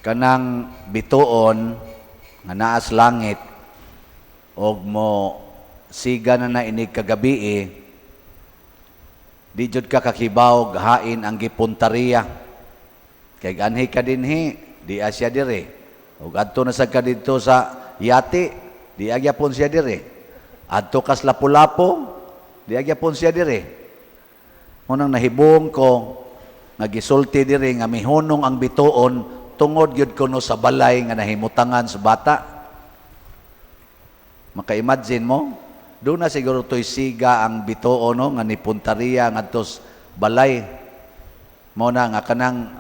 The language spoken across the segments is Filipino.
kanang bituon nga naas langit og mo siga na inig kagabi di jud ka kakibaw hain ang gipuntariya kay ganhi ka dinhi di asya dire ug adto na sad ka didto sa yati di agyapon siya dire adto kas lapu-lapu di agyapon siya dire unang nahibong ko nga gisulti dire nga mihunong ang bituon tungod gyud kuno sa balay nga nahimutangan sa bata. Maka-imagine mo, doon na siguro to'y siga ang bituon no, nga nipuntariya nga tos balay. Mo na nga kanang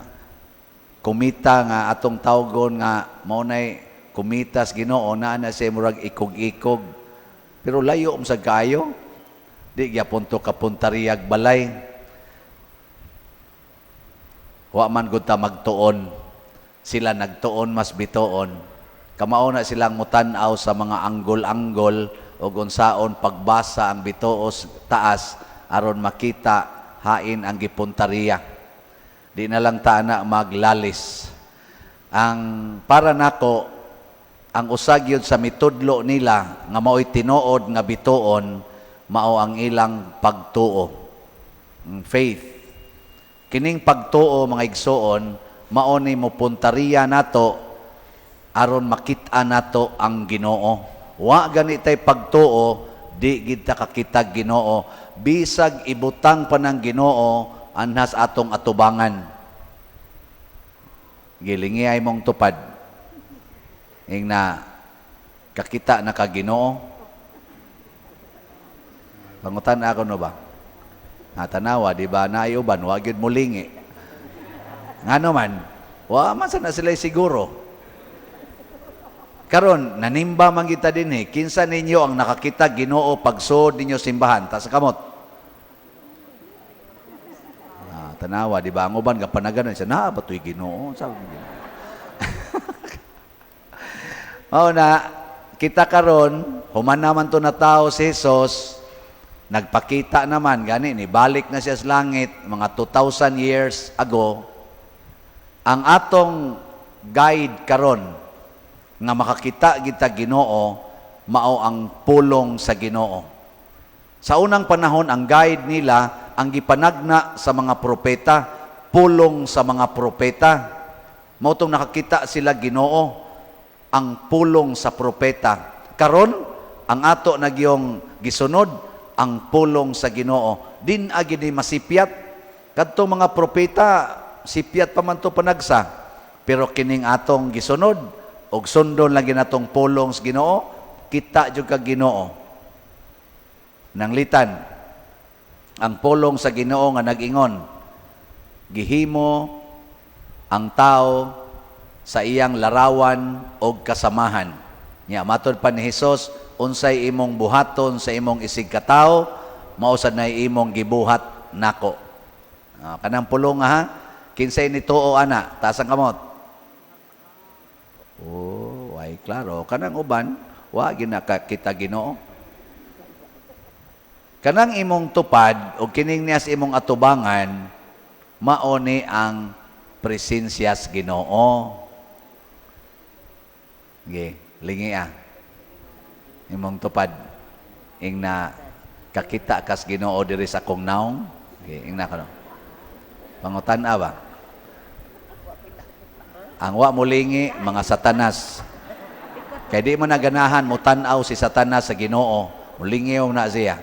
kumita nga atong tawgon nga mo na'y kumitas Ginoo na siya murag ikog-ikog. Pero layo sa kayo, di gyapon to kapuntariyag balay. Wa man gud ta magtuon. Sila nagtuon mas bituon. Kamao na silang mutan-aw sa mga anggol-anggol o unsaon pagbasa ang bituos taas aron makita hain ang gipuntariya. Di na lang ta na maglalis. Ang para nako ang usag yun sa mitudlo nila nga mao'y tinuod nga bituon mao ang ilang pagtuo. Faith. Kining pagtuo mga igsoon mao ni mo puntariya nato aron makita nato ang Ginoo. Wa ganitay pagtuo di gid ta kakita Ginoo bisag ibutang pa ng Ginoo anhas atong atubangan. Gilingi ay mong tupad. Ing na kakita na ka Ginoo. Pangutan ako no ba? Natanawa di ba na uban wa gyud mulingi. Ngano man, wa man sana sila siguro. Karon nanimba man kita dinhi, kinsa ninyo ang nakakita Ginoo pagsud ninyo simbahan ta sa kamot? Tanawa di ba ang uban kapanagan siya na batoy Ginoo sa Ginoo. Mao na kita karon human naman to na tao si Jesus nagpakita naman gani ni balik na siya sa langit mga 2,000 years ago. Ang atong guide karon nga makakita kita Ginoo mao ang pulong sa Ginoo. Sa unang panahon ang guide nila ang gipanagna sa mga propeta, pulong sa mga propeta. Mao tong nakakita sila Ginoo ang pulong sa propeta. Karon ang ato nagyong gisunod ang pulong sa Ginoo. Din agi ni masipyat kadto mga propeta sipyat pa man to panagsa. Pero kining atong gisunod og sundon lagi natong pulong sa Ginoo, kita jud ka Ginoo. Nanglitan ang pulong sa Ginoo nga nag-ingon, gihimo ang tao sa iyang larawan og kasamahan. Nya matod pa ni Hesus, unsay imong buhaton sa imong isig katao, mao sad na imong gibuhat nako. Kanang pulong ha, kinsay ni tuo ana, taas ang kamot. Oh, ay klaro. Kanang uban, wa ginakakita Ginoo. Kanang imong tupad o kining niyas imong atubangan, mao ni ang presensya sa Ginoo. Okay, lingi imong tupad ing na kakita kas Ginoo diri sa akong naong. Okay, ing na kano. Pangutan-a ba? Ang wa mulingi mga satanas. Kay di mo naganahan mo tan-aw si satanas sa Ginoo. Mulingiw na siya.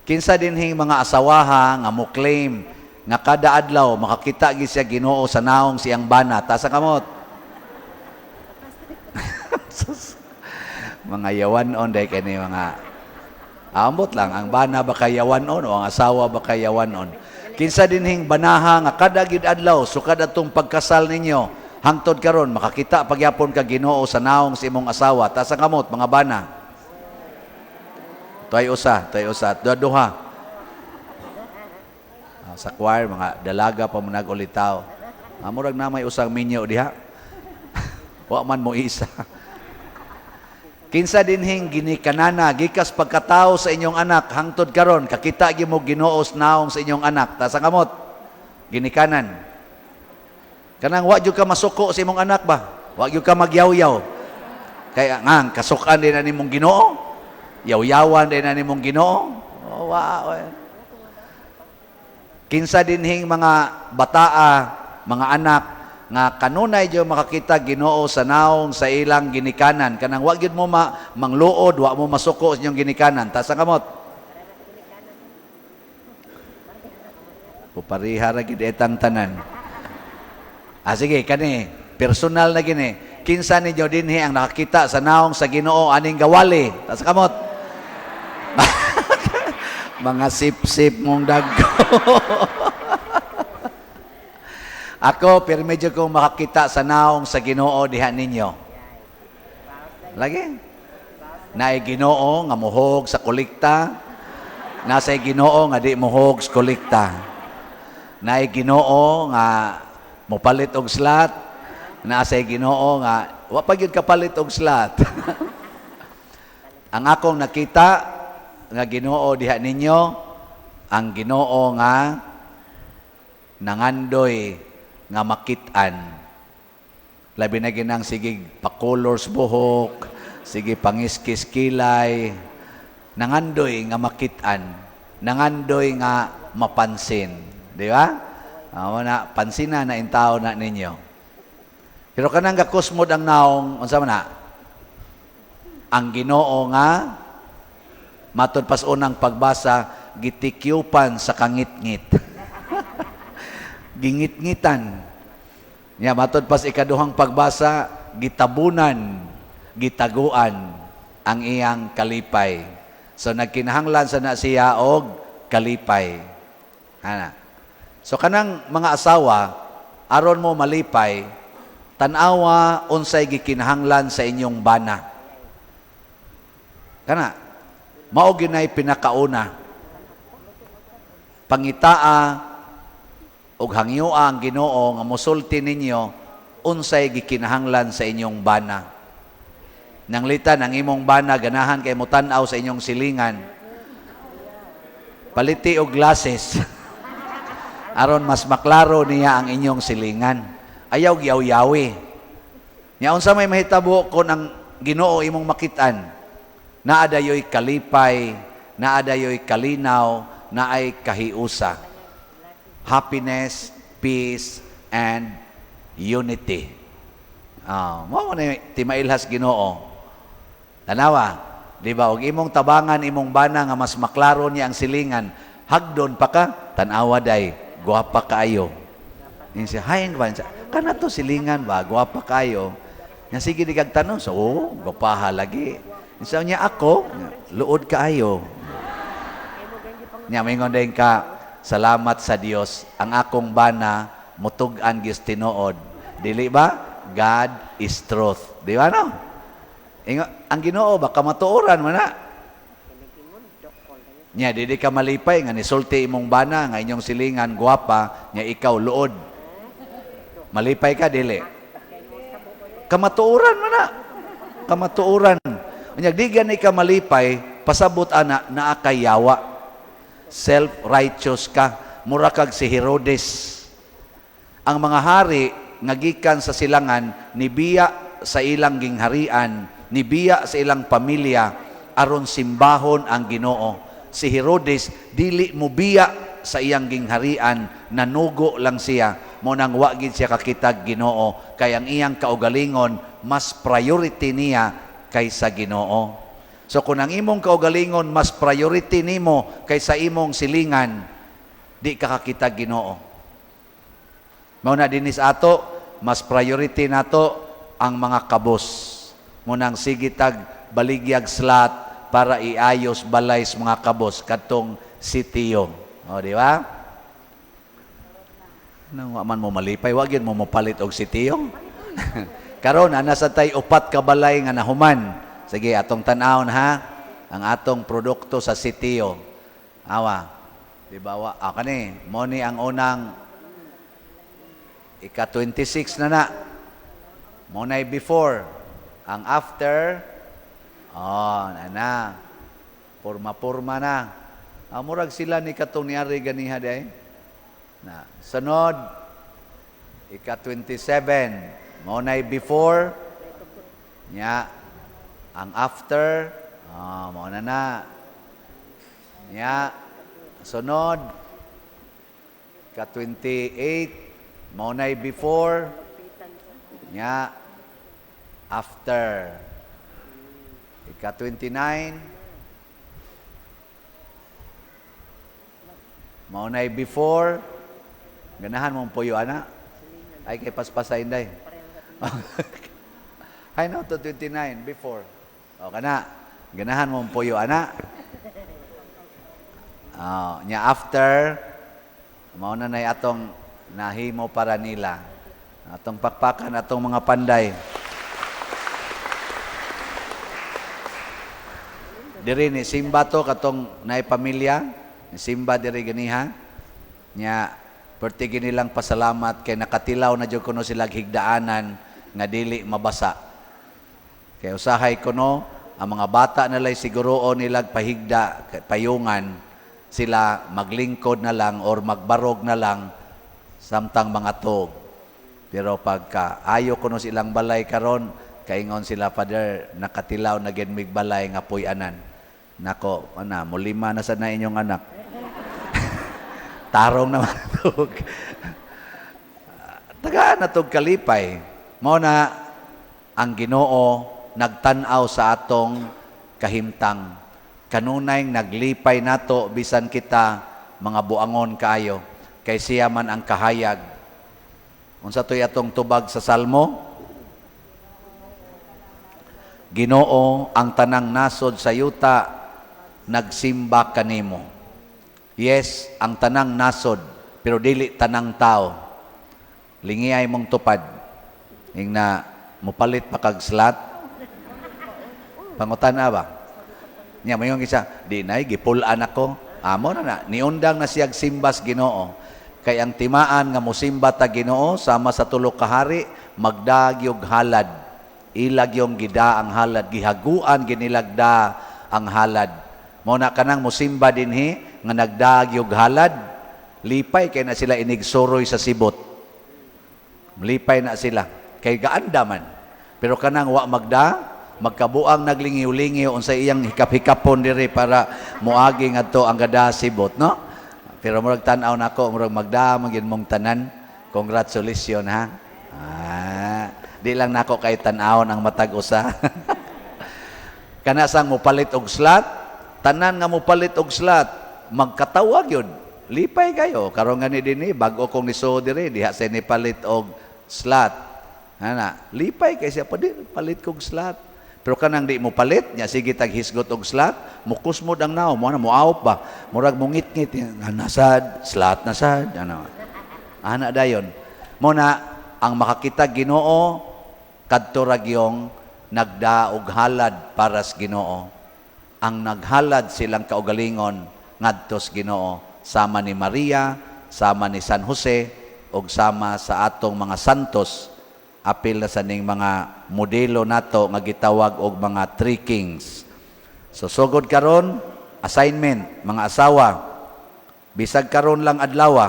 Kinsa dinhing mga asawaha nga mo claim nga kada adlaw makakita gid siya Ginoo sa naong siyang bana. Ta sa kamot. Mga yawanon day kani mga ambot lang ang bana ba kay yawanon o ang asawa ba kay yawanon. Kinsa dinhing banaha nga kada gid adlaw sukad atong pagkasal ninyo hangtod karon makakita pagyapon ka Ginoo sa naong sa imong asawa. Ta sa kamot mga bana. Toy usa, duha. Sa choir mga dalaga pa munag ulitaw. Murag na may usang minyo diha. Wa man mo isa. Kinsa dinhing ginikanana gikas pagkatao sa inyong anak hangtod karon kakita gyud mo Ginoo sa naong sa inyong anak. Ta sa kamot ginikanan. Kanang wa gyud ka masuko sa imong anak ba? Wa gyud ka magyaw-yaw. Kaya nga kasukan din ani mong Ginoo. Yaw-yawan din ani mong Ginoo. Oh, wow. Kinsa dinhing mga bataa, mga anak nga kanunay jud makakita Ginoo sa naong sa ilang ginikanan. Kanang wa gyud mo mangluod, wa mo masuko sa inyong ginikanan. Tasa kamot. Pupariha ra gid etang tanan. Sige, kani personal na gini. Kinsa ninyo dinhi ang nakakita sa naong sa Ginoo aning gawali? Tasa kamot. Mga sip-sip mong dagko. Ako, pero medyo kong makakita sa naong sa Ginoo diha ninyo. Lagi? Naay Ginoo nga muhog sa kolekta. Nasa'y Ginoo nga di muhog sa kolekta. Naay Ginoo nga mupalit og slot. Nasa'y Ginoo nga wa pa gyud kapalit og slot. Ang akong nakita nga Ginoo diha ninyo, ang Ginoo nga nangandoy nga makit-an. Labi na ginang sige pa-colors buhok, sige pangiskis kilay, nangandoy nga makit-an, nangandoy nga mapansin. Di ba? Na pansina na intaw na ninyo. Pero kanang gakusmod ang naong, unsa man na? Ang Ginoo nga matud pas unang pagbasa, gitikyupan sa kangit-ngit. Gingit-ngitan. Ya, matud pas ikaduhang pagbasa, gitabunan, gitaguan ang iyang kalipay. So nagkinahanglan sa na siya og kalipay. Ana. So kanang mga asawa, aron mo malipay, tan-awa unsay gikinahanglan sa inyong bana. Kana, mao ginay pinakauna. Pangitaa og hangyoa ang Ginoo nga mosulti ninyo unsay gikinahanglan sa inyong bana. Nanglitan ang imong bana ganahan kay mutan-aw sa inyong silingan. Paliti og glasses. Aron mas maklaro niya ang inyong silingan. Ayaw giyaw-yawi. Nya unsa may mahitabo kon ang Ginoo imong makitaan? Naadayoy kalipay, naadayoy kalinaw, naay kahiusa. Happiness, peace, and unity. Mao na timailhas Ginoo. Tanawa, di ba? Og imong tabangan, imong bana nga mas maklaro niya ang silingan, hagdon pa ka, tanawa day, guwapa kaayo. Yung siya, hayin ba? Kana to silingan ba? Guwapa kaayo. Nga sige di kag tanong, so, guwapaha lagi. Isa niya ako, luod kaayo. Nya mingon din ka, salamat sa Dios, ang akong bana mutug-an gyud tinuod. Dili ba? God is truth. Di ba no? Ang Ginoo baka matuoran man na. Nya dili ka malipay nga nisulti imong bana nga inyong silingan guwapa, nya ikaw luod. Malipay ka dili. Kamatuoran man na. Kamatuoran. Nya di gani ka malipay, pasabot ana naa kay yawa. Self-righteous ka, mura kag si Herodes. Ang mga hari nga gikan sa silangan nibiya sa ilang gingharian, nibiya sa ilang pamilya aron simbahon ang Ginoo. Si Herodes dili mo biya sa iyang gingharian, nanugo lang siya. Mo nang wa gid siya kakitag Ginoo, kay ang iyang kaugalingon mas priority niya kaysa Ginoo. So kung ang imong kaugalingon mas priority nimo kaysa imong silingan, di ka kakitag Ginoo. Mao na dinis ato, mas priority nato ang mga kabos. Munang sigitag baligyag slot para iayos balay sa mga kabos katong sitiyo. O di ba? Nang wa man mo malipay, wa gyud mo mopalit og sitiyo. Karon ana sa tay upat ka balay nga nahuman. Sige, atong tan-awon ha. Ang atong produkto sa sitiyo. Awa. Di ba wa? Kani, mo ni ang unang ika-26 na. Munay before. Ang after, na. Purma-purma na. Murag sila ni katong niari ganiha day. Na. Sunod, ika-27, mao nay before, nya ang after, mao na. Nya sunod, ika-28, mao nay before, nya after. Ika-29, mao nay before, ganahan mong puyo ana. Ay kay paspasain day. Ay no, to 29 before. O kana, ganahan mong puyo ana. Nya after, mao na nay atong nahimo para nila. Atong pakpakan atong mga panday. Diri ni Simba to katong naay pamilya, ni Simba diri ganiha. Nya perti nilang pasalamat kay nakatilaw na jud kuno sila higdaanan nga dili mabasa. Kay usahay kuno ang mga bata nalay siguroon nila pahigda payungan sila maglingkod na lang or magbarog na lang samtang mga tog. Pero pagka ayo kuno silang balay karon kaingon sila, Father, nakatilaw na gid mig balay nga puy-anan. Nako, mulima na sa na inyong anak. Tarong naman tog. Tagaan na tog kalipay. Mao na ang Ginoo nagtan-aw sa atong kahimtang. Kanunay naglipay nato bisan kita mga buangon kaayo. Kay siya man ang kahayag. Unsa toy atong tubag sa Salmo? Ginoo, ang tanang nasod sa yuta nagsimba kanimo. Yes, ang tanang nasod, pero dili tanang tao. Lingiay mong tupad. Ing na mupalit pa kag slat. Pangutana ba? Nya mayong isa, di nay gipulan ako. Amo na niundang na siyag simbas Ginoo. Kay ang timaan nga mosimba ta Ginoo sama sa tulo ka hari, magdagyog halad. Ilag yung gida ang halad, gihaguan ginilagda ang halad. Mao na kanang mosimba dinhi nga nagdagyog halad, lipay kay na sila inigsuroy sa sibot. Lipay na sila kay gaanda man. Pero kanang wa magkabuang naglingiw-lingiw unsay iyang hikap-hikapon diri para moagi ngadto ang gada sibot, no? Pero murag tan-aw nako, murag magdamag gid mong tanan. Congratulations ha. Di lang nako kay tan-awon ang matag usa. Kana sang mopalit og slat, tanan nga mopalit og slat, magkatawag yun. Lipay kayo. Karon gani dinhi bag-o kong niso diri diha sa ni palit og slat. Lipay kay siya palit kog slat. Pero kanang di mo palit, nya sige tag hisgot og slat, mukus mo dang naw, mo na moawp ba. Murag mungit-ngit nasad, slat nasad, ana dayon. Mo na ang makakita Ginoo kadto ra gyong nagdaog halad para sa Ginoo. Ang naghalad silang kaugalingon ngadto sa Ginoo sama ni Maria, sama ni San Jose ug sama sa atong mga santos. Apil na sa ning mga modelo nato nga gitawag og mga three kings. So sugod karon assignment mga asawa. Bisag karon lang adlaw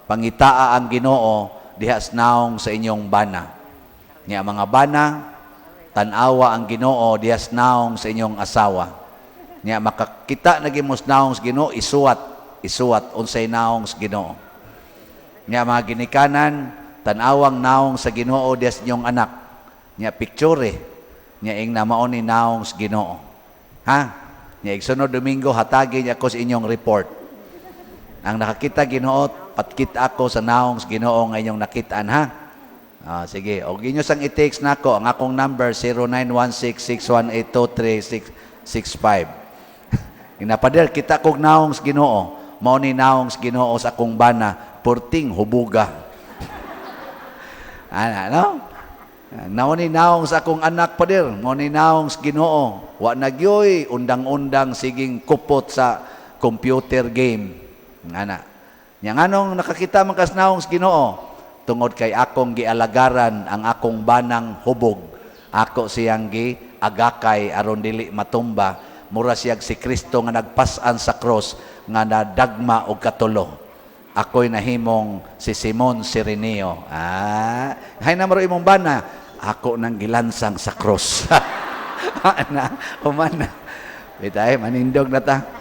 pangitaa ang Ginoo diha naong sa inyong bana. Nya mga bana tan-awa ang Ginoo diha naong sa inyong asawa. Nya makakita na gimos naong sa Ginoo isuwat unsay naong sa Ginoo. Nya mga ginikanan tan-awang naong sa Ginoo diha sa inyong anak. Nya picture nya ing na mao ni naong sa Ginoo. Ha? Nya igsunod Domingo hatagi niya ko sa inyong report. Ang nakakita Ginoo patkit ako sa naong sa Ginoo nga inyong nakitaan ha. Sige, og inyo sang i-text nako ang akong number 0916-618-2365. Inapader kita kog naong sa Ginoo, mao ni naong sa Ginoo sa akong bana, purting hubuga. No? Mao ni naong sa akong anak pader, mao ni naong sa Ginoo. Wa nagyoy undang-undang siging kupot sa computer game. Ana. Nya nganong nakakita man kas naong sa Ginoo? Tungod kay akong gialagaran ang akong banang hubog. Ako siyang giagakay aron dili matumba. Mura siyag si Kristo nga nagpas-an sa cross nga nadagma og katulo. ako'y nahimong si Simon Sireneo. Hay na maro imong bana, ako nang gilansang sa cross. Humana. Bitay, manindog na ta.